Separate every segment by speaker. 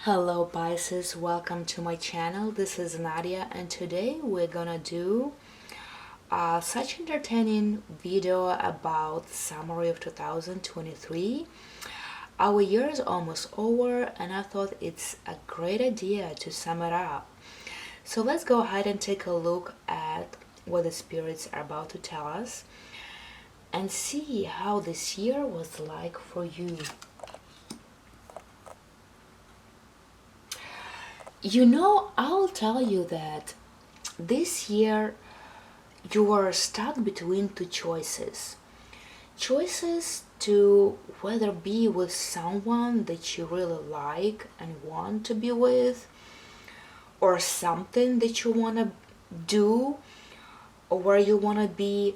Speaker 1: Hello Pisces, welcome to my channel. This is Nadia and today we're gonna do such entertaining video about summary of 2023. Our year is almost over and I thought it's a great idea to sum it up. So let's go ahead and take a look at what the spirits are about to tell us and see how this year was like for you. I'll tell you that this year you are stuck between two choices. Choices to whether be with someone that you really like and want to be with, or something that you want to do, or where you want to be,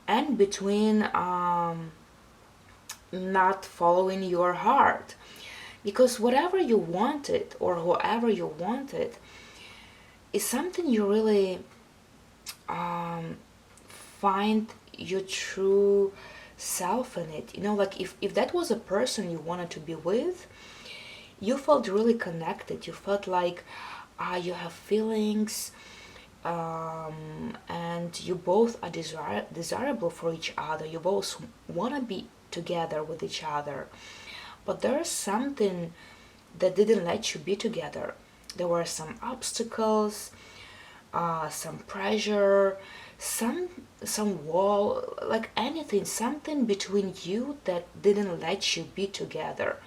Speaker 1: and between not following your heart. Because whatever you wanted or whoever you wanted is something you really find your true self in it. Like if that was a person you wanted to be with, you felt really connected. You felt like you have feelings, and you both are desirable for each other. You both want to be together with each other. But there's something that didn't let you be together. There were some obstacles, some pressure, some wall, like anything, something between you that didn't let you be together.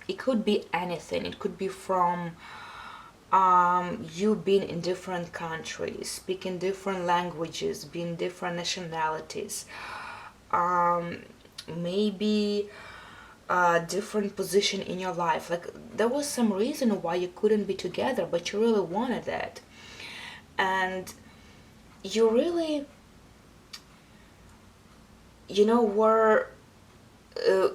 Speaker 1: It could be anything. It could be from you being in different countries, speaking different languages, being different nationalities, maybe a different position in your life. Like there was some reason why you couldn't be together, but you really wanted that, and you really were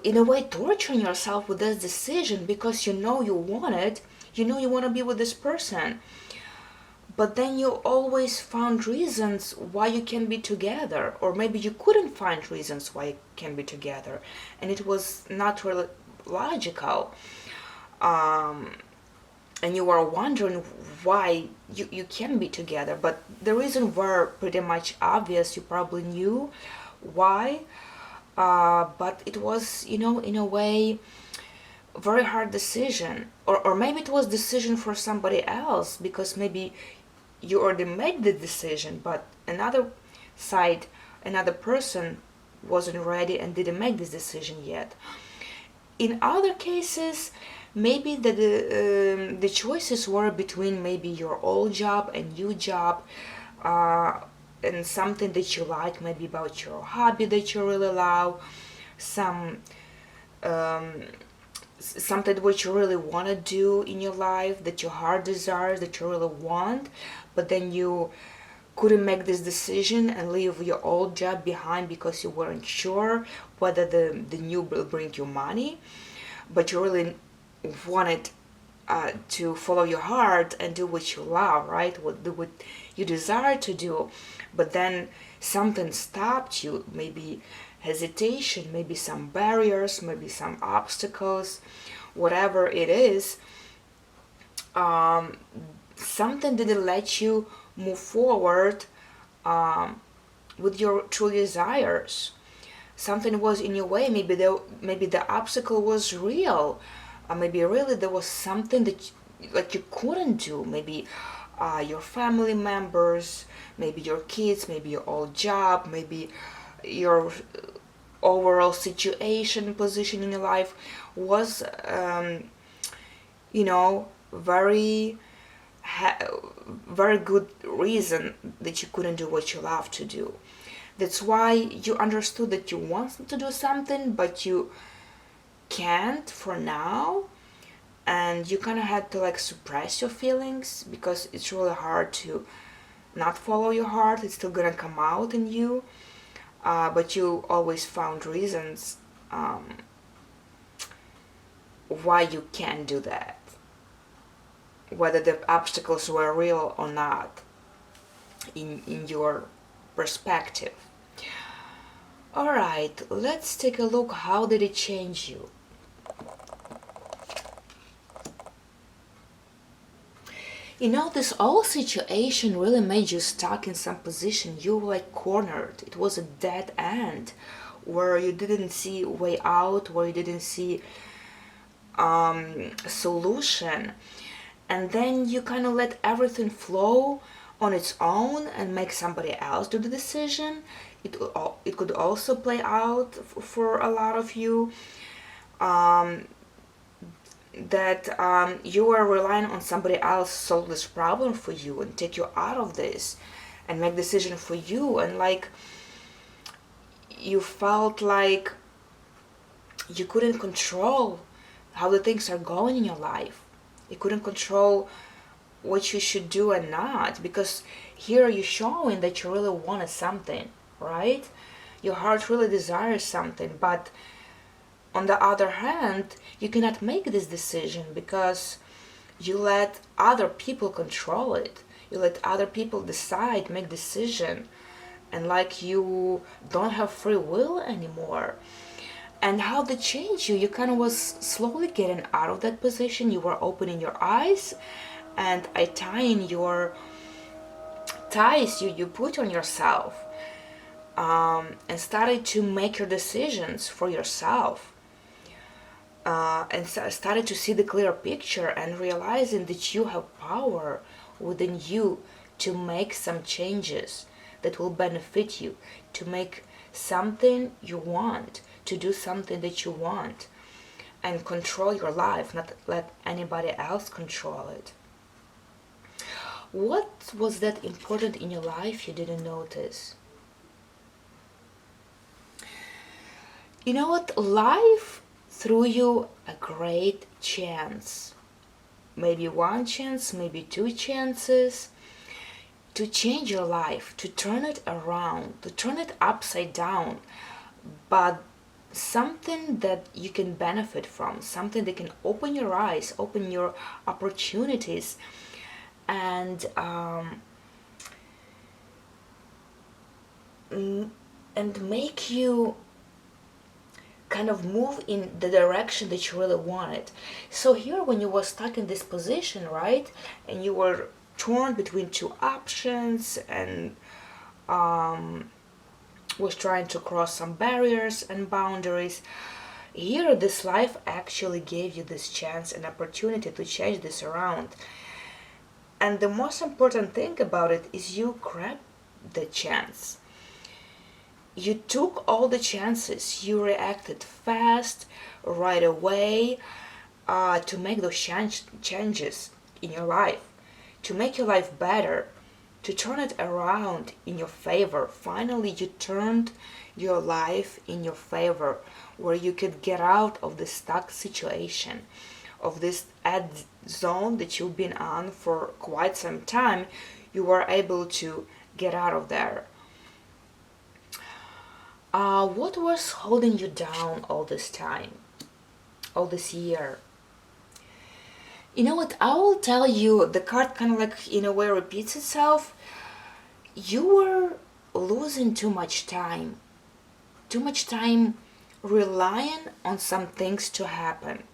Speaker 1: in a way torturing yourself with this decision, because you want it, you want to be with this person, but then you always found reasons why you can be together, or maybe you couldn't find reasons why you can be together, and it was not really logical, and you were wondering why you can be together, but the reason were pretty much obvious. You probably knew why, but it was, in a way, very hard decision, or maybe it was decision for somebody else, because maybe you already made the decision, but another person wasn't ready and didn't make this decision yet. In other cases, maybe the choices were between maybe your old job and new job, and something that you like, maybe about your hobby that you really love, something what you really want to do in your life, that your heart desires, that you really want, but then you couldn't make this decision and leave your old job behind because you weren't sure whether the new will bring you money, but you really wanted to follow your heart and do what you love, right? What you desire to do, but then something stopped you, maybe hesitation, maybe some barriers, maybe some obstacles, whatever it is, something didn't let you move forward with your true desires. Something was in your way. Maybe the obstacle was real. Maybe really there was something that you couldn't do. Maybe your family members, maybe your kids, maybe your old job, maybe your overall situation, position in your life was very very good reason that you couldn't do what you love to do. That's why you understood that you want to do something, but you can't for now, and you kind of had to suppress your feelings, because it's really hard to not follow your heart. It's still gonna come out in you, but you always found reasons why you can't do that, whether the obstacles were real or not in your perspective. Alright, let's take a look. How did it change you? This whole situation really made you stuck in some position. You were like cornered. It was a dead end where you didn't see way out, where you didn't see solution. And then you kind of let everything flow on its own and make somebody else do the decision. It could also play out for a lot of you. That you are relying on somebody else to solve this problem for you and take you out of this and make decision for you, and like you felt like you couldn't control how the things are going in your life. You couldn't control what you should do and not, because here you're showing that you really wanted something, right? Your heart really desires something, but on the other hand, you cannot make this decision because you let other people control it. You let other people decide, make decision, and like you don't have free will anymore. And how they change you kind of was slowly getting out of that position. You were opening your eyes and tying your ties you put on yourself, and started to make your decisions for yourself. And started to see the clear picture and realizing that you have power within you to make some changes that will benefit you, to make something you want, to do something that you want, and control your life, not let anybody else control it. What was that important in your life you didn't notice? You know what? Life threw you a great chance. Maybe one chance, maybe two chances to change your life, to turn it around, to turn it upside down. But something that you can benefit from, something that can open your eyes, open your opportunities, and make you kind of move in the direction that you really wanted. So here when you were stuck in this position, right, and you were torn between two options and was trying to cross some barriers and boundaries, here this life actually gave you this chance and opportunity to change this around. And the most important thing about it is you grabbed the chance. You took all the chances. You reacted fast, right away, to make those changes in your life, to make your life better, to turn it around in your favor. Finally, you turned your life in your favor, where you could get out of the stuck situation, of this dead zone that you've been on for quite some time. You were able to get out of there. What was holding you down all this time, all this year? You know what? I will tell you, the card kind of like in a way repeats itself. You were losing too much time relying on some things to happen,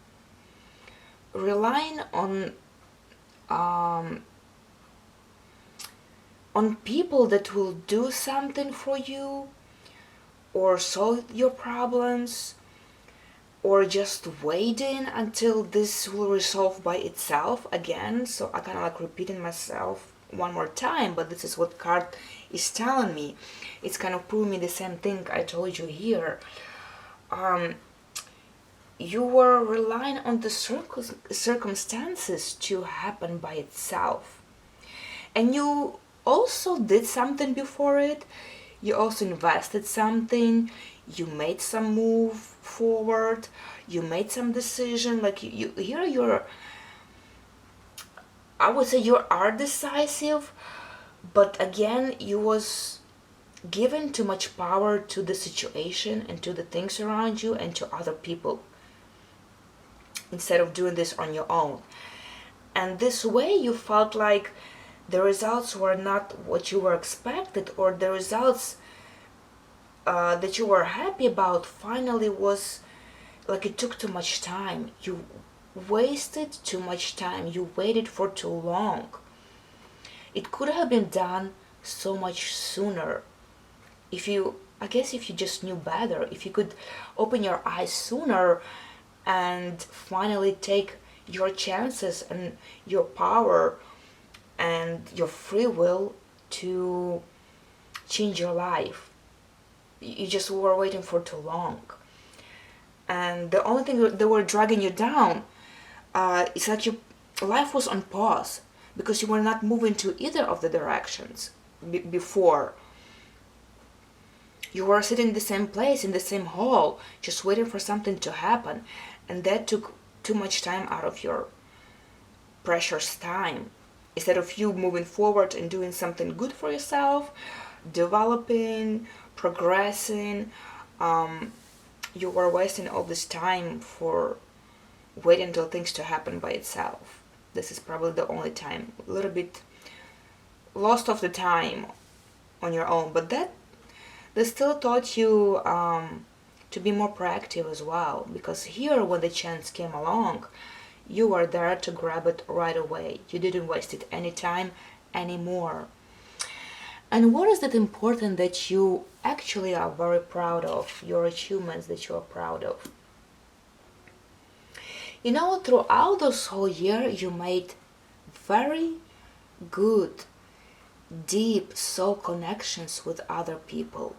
Speaker 1: relying on people that will do something for you, or solve your problems, or just waiting until this will resolve by itself again. So I kind of like repeating myself one more time, but this is what card is telling me. It's kind of proving me the same thing I told you here. You were relying on the circumstances to happen by itself, and you also did something before it. You also invested something, you made some move forward, you made some decision. Like you here I would say you are decisive, but again, you was given too much power to the situation and to the things around you and to other people, instead of doing this on your own. And this way you felt like the results were not what you were expected, or the results that you were happy about finally was like it took too much time. You wasted too much time. You waited for too long. it could have been done so much sooner. If you just knew better, if you could open your eyes sooner and finally take your chances and your power and your free will to change your life. You just were waiting for too long. And the only thing that were dragging you down is like your life was on pause because you were not moving to either of the directions before. You were sitting in the same place, in the same hall, just waiting for something to happen. And that took too much time out of your precious time. Instead of you moving forward and doing something good for yourself, developing, progressing, you were wasting all this time for waiting until things to happen by itself. This is probably the only time, a little bit lost of the time on your own, but that still taught you to be more proactive as well, because here when the chance came along, you were there to grab it right away. You didn't waste it any time anymore. And what is that important that you actually are very proud of, your achievements that you are proud of? You know, throughout this whole year, you made very good, deep soul connections with other people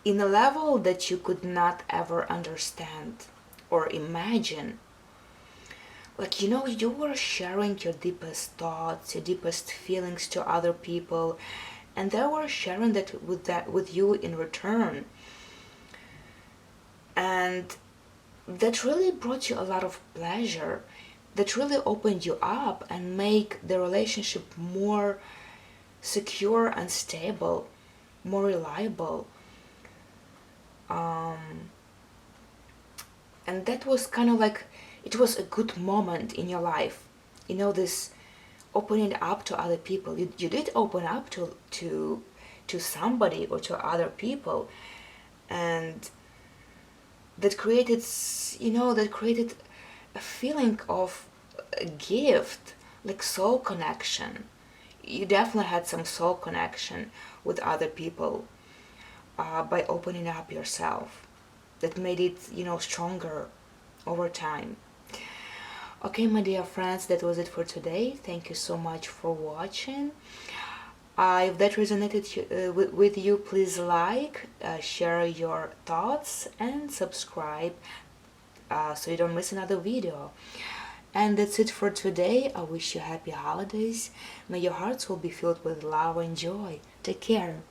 Speaker 1: in a level that you could not ever understand or imagine. Like, you were sharing your deepest thoughts, your deepest feelings to other people, and they were sharing that with you in return. And that really brought you a lot of pleasure. That really opened you up and make the relationship more secure and stable, more reliable. And that was kind of like, it was a good moment in your life. This opening up to other people. You did open up to somebody or to other people, and that created a feeling of a gift, like soul connection. You definitely had some soul connection with other people by opening up yourself. That made it, stronger over time. Okay, my dear friends, that was it for today. Thank you so much for watching. If that resonated with you, please like, share your thoughts, and subscribe so you don't miss another video. And that's it for today. I wish you happy holidays. May your hearts will be filled with love and joy. Take care.